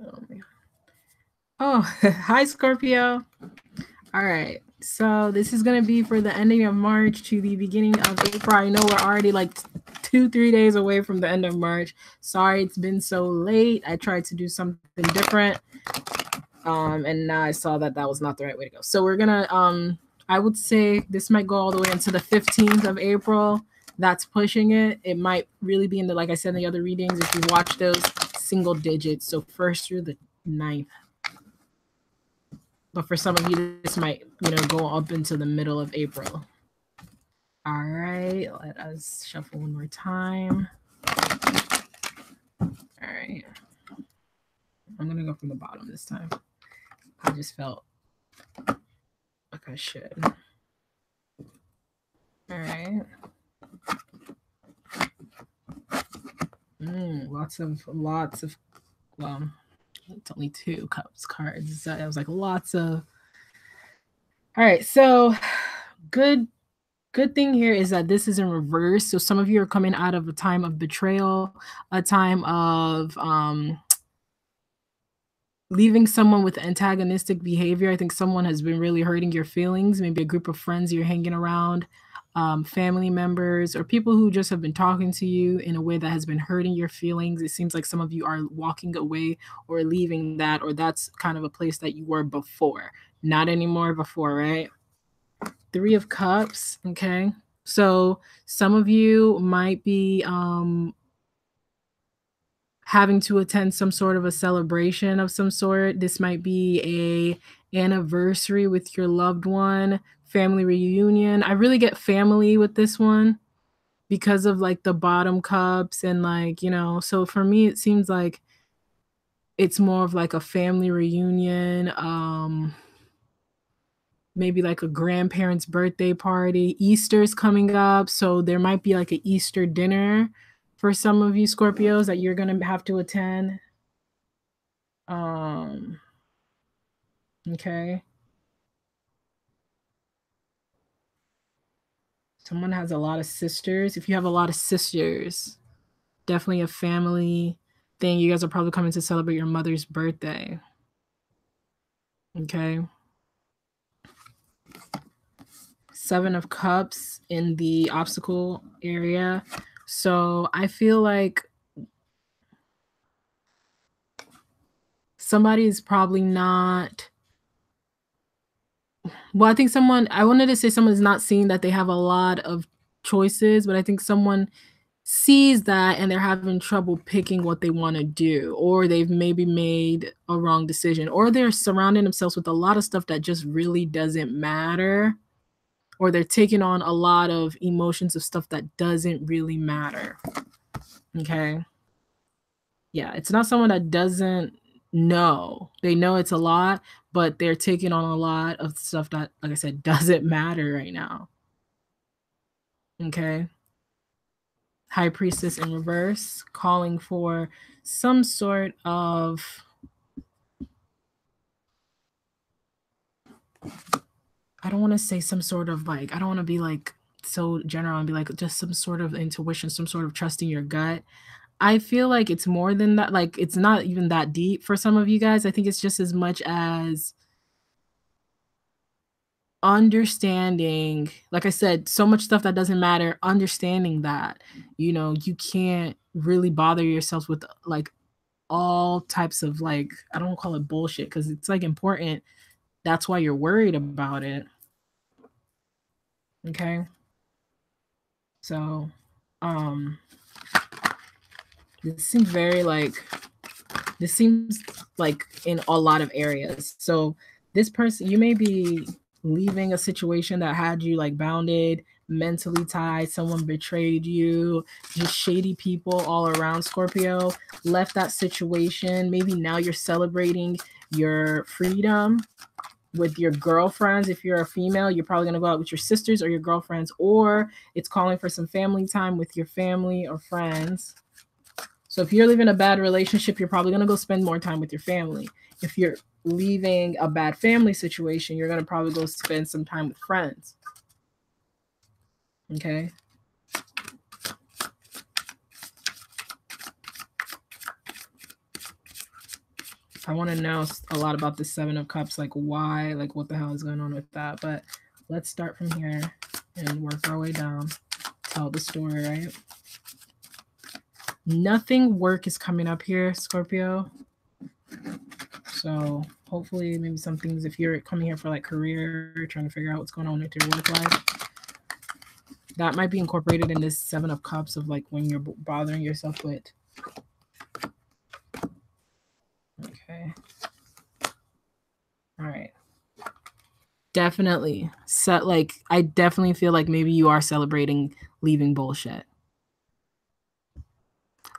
Oh, man. Oh, hi, Scorpio. All right. So this is going to be for the ending of March to the beginning of April. I know we're already like 2-3 days away from the end of March. Sorry it's been so late. I tried to do something different. And now I saw that that was not the right way to go. So we're going to, I would say this might go all the way into the 15th of April. That's pushing it. It might really be in the, like I said in the other readings, if you watch those, single digits. So first through the ninth. But for some of you, this might, go up into the middle of April. All right, let us shuffle one more time. All right. I'm going to go from the bottom this time. I just felt like I should. All right. Lots of, well, it's only 2 cups cards. So it was like lots of. All right, so good thing here is that this is in reverse. So some of you are coming out of a time of betrayal, a time of leaving someone with antagonistic behavior. I think someone has been really hurting your feelings, maybe a group of friends you're hanging around, family members, or people who just have been talking to you in a way that has been hurting your feelings. It seems like some of you are walking away or leaving that, or that's kind of a place that you were before. Not anymore before, right? 3 of Cups, okay? So some of you might be having to attend some sort of a celebration of some sort. This might be a anniversary with your loved one, family reunion. I really get family with this one because of like the bottom cups and like, so for me it seems like it's more of like a family reunion, maybe like a grandparent's birthday party. Easter's coming up, so there might be like an Easter dinner for some of you Scorpios that you're going to have to attend. Um, okay. Someone has a lot of sisters. If you have a lot of sisters, definitely a family thing. You guys are probably coming to celebrate your mother's birthday. Okay. 7 of Cups in the obstacle area. So I feel like somebody is probably not. Well, I think I wanted to say someone is not seeing that they have a lot of choices, but I think someone sees that and they're having trouble picking what they want to do, or they've maybe made a wrong decision, or they're surrounding themselves with a lot of stuff that just really doesn't matter, or they're taking on a lot of emotions of stuff that doesn't really matter. Okay. Yeah, it's not someone that doesn't know. They know it's a lot, but they're taking on a lot of stuff that, like I said, doesn't matter right now. Okay. High Priestess in reverse, calling for some sort of, I don't want to say some sort of like, I don't want to be like so general and be like just some sort of intuition, some sort of trusting your gut. I feel like it's more than that. Like, it's not even that deep for some of you guys. I think it's just as much as understanding, like I said, so much stuff that doesn't matter, understanding that, you can't really bother yourselves with like all types of like, I don't call it bullshit because it's like important. That's why you're worried about it. Okay. So, um, this seems very like, this seems like in a lot of areas. So, this person, you may be leaving a situation that had you like bounded, mentally tied, someone betrayed you, just shady people all around Scorpio, left that situation. Maybe now you're celebrating your freedom with your girlfriends. If you're a female, you're probably going to go out with your sisters or your girlfriends, or it's calling for some family time with your family or friends. So if you're leaving a bad relationship, you're probably going to go spend more time with your family. If you're leaving a bad family situation, you're going to probably go spend some time with friends. Okay. I want to know a lot about the Seven of Cups, like why, like what the hell is going on with that. But let's start from here and work our way down. Tell the story, right? Nothing work is coming up here, Scorpio. So hopefully maybe some things, if you're coming here for like career, trying to figure out what's going on with your work life, that might be incorporated in this Seven of Cups of like when you're bothering yourself with. Okay. All right. Definitely. I definitely feel like maybe you are celebrating leaving bullshit.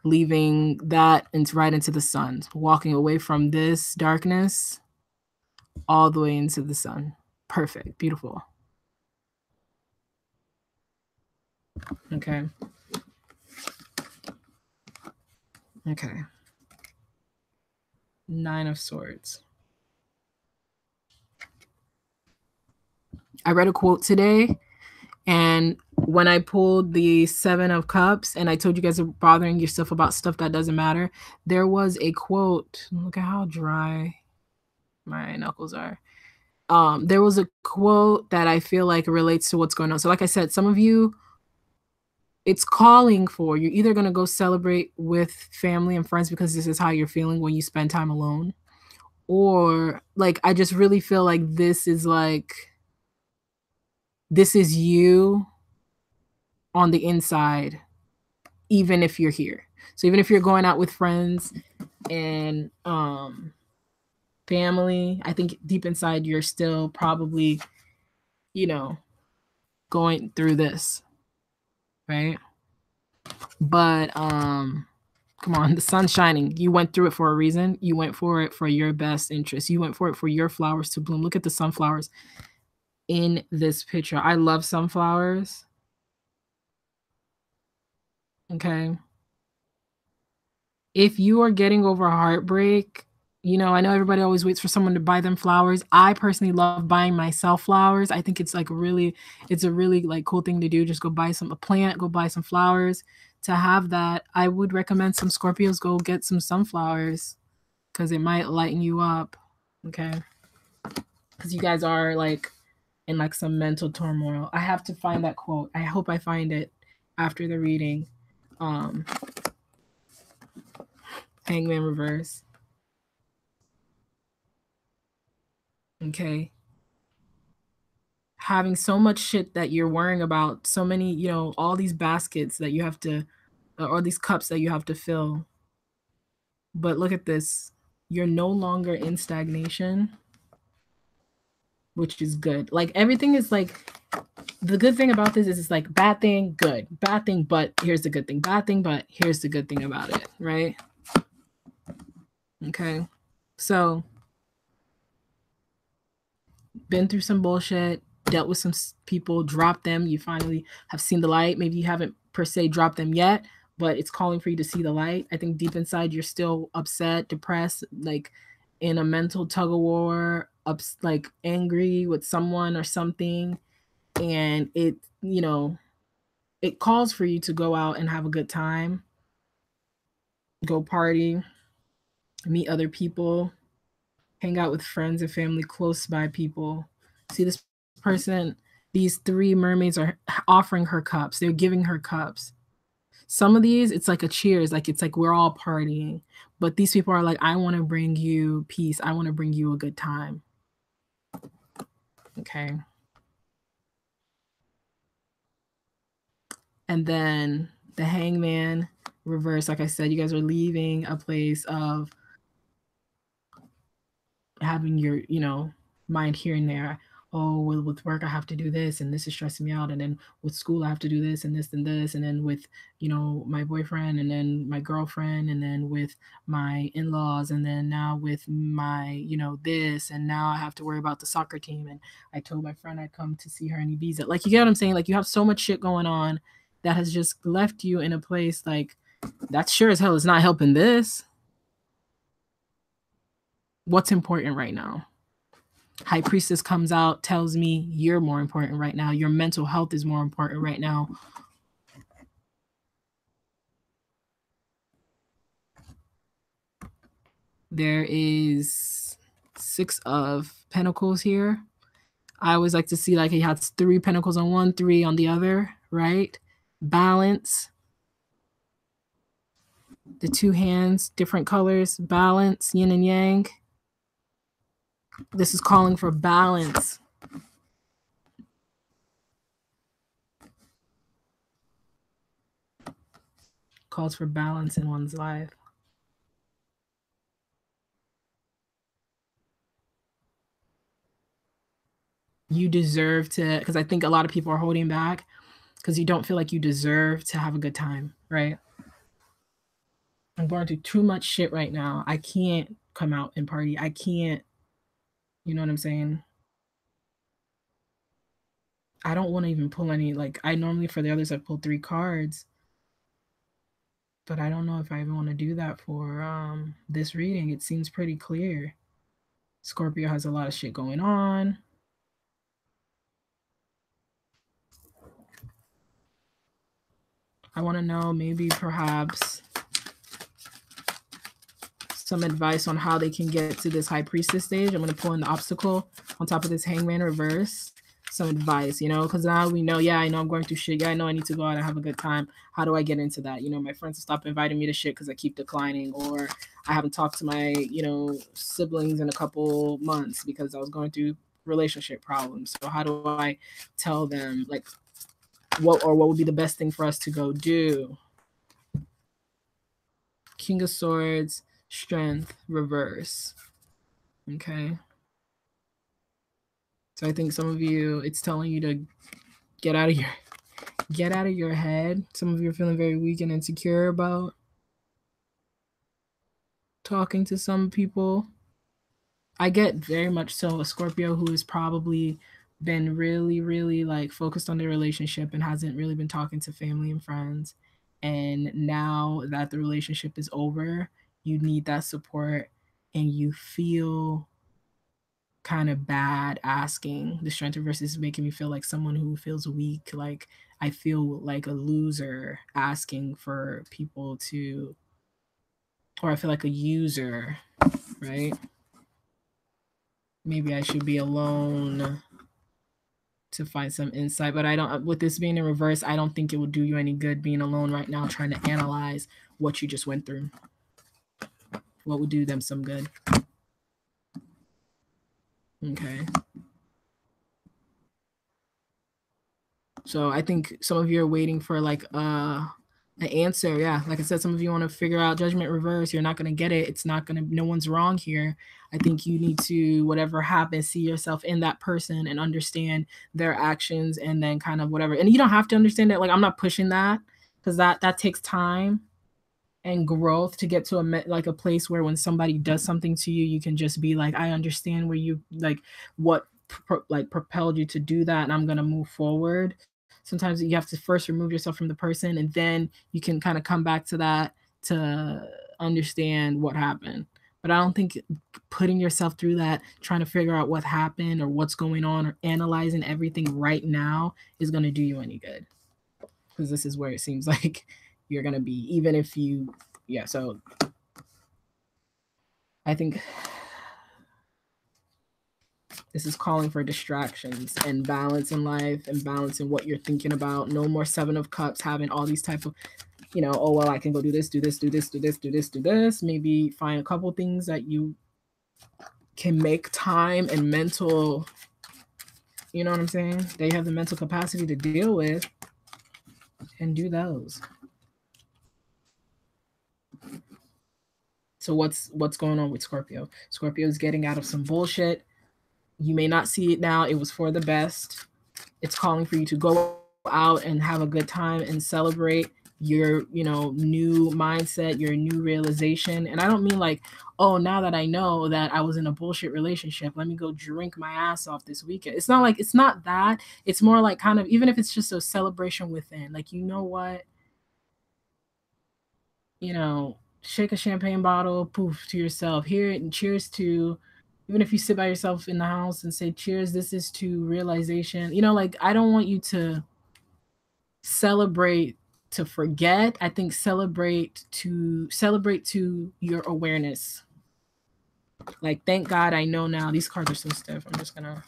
Leaving that right into the sun. Walking away from this darkness all the way into the sun. Perfect. Beautiful. Okay. Okay. Nine of Swords. I read a quote today, and when I pulled the Seven of Cups and I told you guys are bothering yourself about stuff that doesn't matter, there was a quote. Look at how dry my knuckles are. There was a quote that I feel like relates to what's going on. So like I said, some of you, it's calling for, you're either going to go celebrate with family and friends because this is how you're feeling when you spend time alone, or like I just really feel like this is you on the inside, even if you're here. So even if you're going out with friends and family, I think deep inside you're still probably, going through this, right? But come on, the sun's shining. You went through it for a reason. You went for it for your best interest. You went for it for your flowers to bloom. Look at the sunflowers in this picture. I love sunflowers. Okay. If you are getting over heartbreak, I know everybody always waits for someone to buy them flowers. I personally love buying myself flowers. I think it's it's a really like cool thing to do. Just go buy a plant, go buy some flowers. To have that, I would recommend some Scorpios go get some sunflowers because it might lighten you up. Okay. Because you guys are like in like some mental turmoil. I have to find that quote. I hope I find it after the reading. Hangman reverse. Okay. Having so much shit that you're worrying about, so many, all these baskets that you have to, or these cups that you have to fill. But look at this. You're no longer in stagnation, which is good. Like everything is like, the good thing about this is it's like bad thing, good. Bad thing, but here's the good thing. Bad thing, but here's the good thing about it, right? Okay. So, been through some bullshit, dealt with some people, dropped them. You finally have seen the light. Maybe you haven't per se dropped them yet, but it's calling for you to see the light. I think deep inside you're still upset, depressed, like in a mental tug of war, like angry with someone or something. And it calls for you to go out and have a good time, go party, meet other people, hang out with friends and family, close by people. See this person, these three mermaids are offering her cups. They're giving her cups. Some of these, it's like a cheers, like it's like we're all partying. But these people are like, I want to bring you peace. I want to bring you a good time. Okay. And then the Hangman reverse, like I said, you guys are leaving a place of having your, mind here and there. Oh, well, with work, I have to do this, and this is stressing me out. And then with school, I have to do this and this and this. And then with, my boyfriend, and then my girlfriend, and then with my in-laws, and then now with my, this, and now I have to worry about the soccer team. And I told my friend I'd come to see her in Ibiza. Like, you get what I'm saying? Like, you have so much shit going on that has just left you in a place like, that sure as hell is not helping this. What's important right now? High Priestess comes out, tells me you're more important right now. Your mental health is more important right now. There is 6 of Pentacles here. I always like to see like he has 3 Pentacles on one, 3 on the other, right? Balance. The 2 hands, different colors, balance, yin and yang. This is calling for balance. Calls for balance in one's life. You deserve to, because I think a lot of people are holding back because you don't feel like you deserve to have a good time, right? I'm going through too much shit right now. I can't come out and party. I can't, you know what I'm saying? I don't want to even pull any, like, I normally for the others I've pulled 3 cards, but I don't know if I even want to do that for this reading. It seems pretty clear. Scorpio has a lot of shit going on. I want to know maybe perhaps some advice on how they can get to this High Priestess stage. I'm going to pull in the obstacle on top of this Hangman reverse. Some advice, you know, because now we know, yeah, I know I'm going through shit. Yeah, I know I need to go out and have a good time. How do I get into that? You know, my friends stop inviting me to shit because I keep declining, or I haven't talked to my, you know, siblings in a couple months because I was going through relationship problems. So how do I tell them, like, what would be the best thing for us to go do? King of Swords, Strength, reverse. Okay. So I think some of you, it's telling you to get out of your head. Some of you are feeling very weak and insecure about talking to some people. I get very much so a Scorpio who has probably been really, really like focused on their relationship and hasn't really been talking to family and friends. And now that the relationship is over, you need that support and you feel kind of bad asking. The strength reverse is making me feel like someone who feels weak, like I feel like a loser asking for people to, or I feel like a user, right? Maybe I should be alone to find some insight, but I don't, with this being in reverse, I don't think it would do you any good being alone right now trying to analyze what you just went through. What would do them some good? Okay. So I think some of you are waiting for like an answer. Yeah, like I said, some of you want to figure out judgment reverse. You're not going to get it. It's not going to, no one's wrong here. I think you need to, whatever happens, see yourself in that person and understand their actions and then kind of whatever. And you don't have to understand it. Like, I'm not pushing that because that takes time and growth to get to a place where when somebody does something to you, you can just be like, I understand where you, like, what propelled you to do that, and I'm going to move forward. Sometimes you have to first remove yourself from the person, and then you can kind of come back to that to understand what happened. But I don't think putting yourself through that, trying to figure out what happened or what's going on or analyzing everything right now is going to do you any good. Because this is where it seems like you're going to be, even if you, yeah. So I think this is calling for distractions and balance in life and balance in what you're thinking about. No more 7 of Cups having all these type of, you know, oh, well, I can go do this, do this, do this, do this, do this, do this. Maybe find a couple things that you can make time and mental, you know what I'm saying? They have the mental capacity to deal with and do those. So what's going on with Scorpio? Scorpio is getting out of some bullshit. You may not see it now. It was for the best. It's calling for you to go out and have a good time and celebrate your, you know, new mindset, your new realization. And I don't mean like, oh, now that I know that I was in a bullshit relationship, let me go drink my ass off this weekend. It's not like, it's not that. It's more like kind of, even if it's just a celebration within, like, you know what, you know, shake a champagne bottle, poof, to yourself. Here, and cheers to, even if you sit by yourself in the house and say, cheers, this is to realization. You know, like, I don't want you to celebrate to forget. I think celebrate to your awareness. Like, thank God I know now. These cards are so stiff. I'm just gonna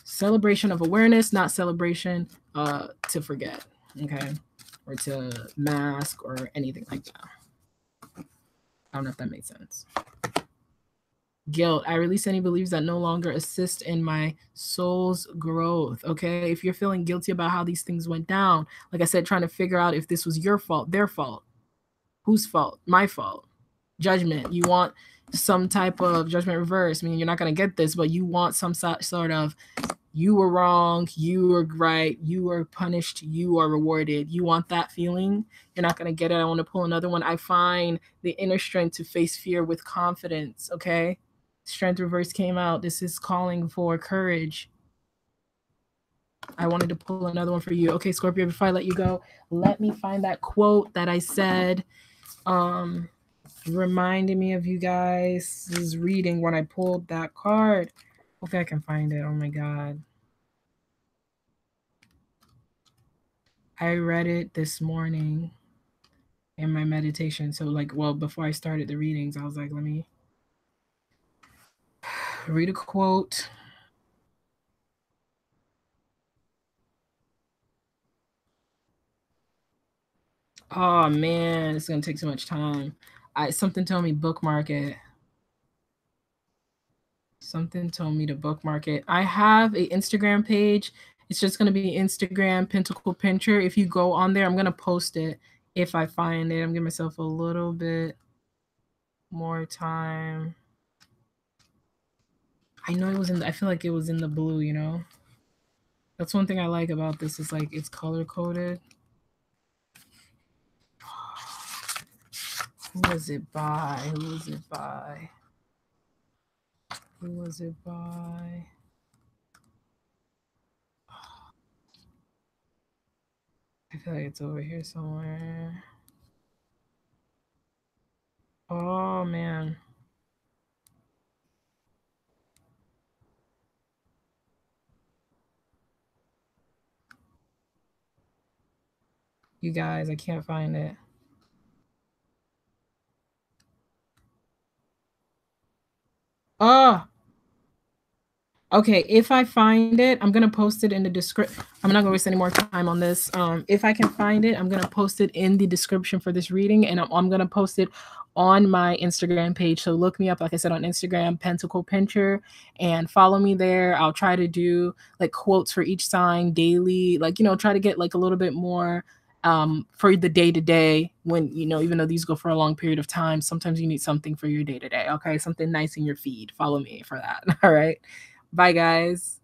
celebration of awareness, not celebration to forget. Okay. Or to mask or anything like that. I don't know if that makes sense. Guilt. I release any beliefs that no longer assist in my soul's growth. Okay. If you're feeling guilty about how these things went down, like I said, trying to figure out if this was your fault, their fault, whose fault, my fault. Judgment. You want some type of judgment reverse. I mean, you're not going to get this, but you want some sort of you were wrong, you were right, you were punished, you are rewarded. You want that feeling? You're not going to get it. I want to pull another one. I find the inner strength to face fear with confidence. Okay. Strength reverse came out. This is calling for courage. I wanted to pull another one for you. Okay, Scorpio, before I let you go, let me find that quote that I said. Reminded me of you guys' reading when I pulled that card. Hopefully I can find it. Oh my God. I read it this morning in my meditation. So like, well, before I started the readings, I was like, let me read a quote. Oh man, it's gonna take so much time. Something told me bookmark it. Something told me to bookmark it. I have an Instagram page. It's just gonna be Instagram Pentacle Pincher. If you go on there, I'm gonna post it if I find it. I'm giving myself a little bit more time. I know it was in. I feel like it was in the blue. You know, that's one thing I like about this. Is like it's color coded. Who was it by? Who was it by? Who was it by? I feel like it's over here somewhere. Oh man. You guys, I can't find it. Oh, okay, if I find it, I'm gonna post it in the description. I'm not gonna waste any more time on this. If I can find it, I'm gonna post it in the description for this reading, and I'm gonna post it on my Instagram page. So look me up, like I said, on Instagram, Pentacle Pincher, and follow me there. I'll try to do like quotes for each sign daily, like try to get like a little bit more for the day to day. When even though these go for a long period of time, sometimes you need something for your day to day. Okay, something nice in your feed. Follow me for that. All right. Bye, guys.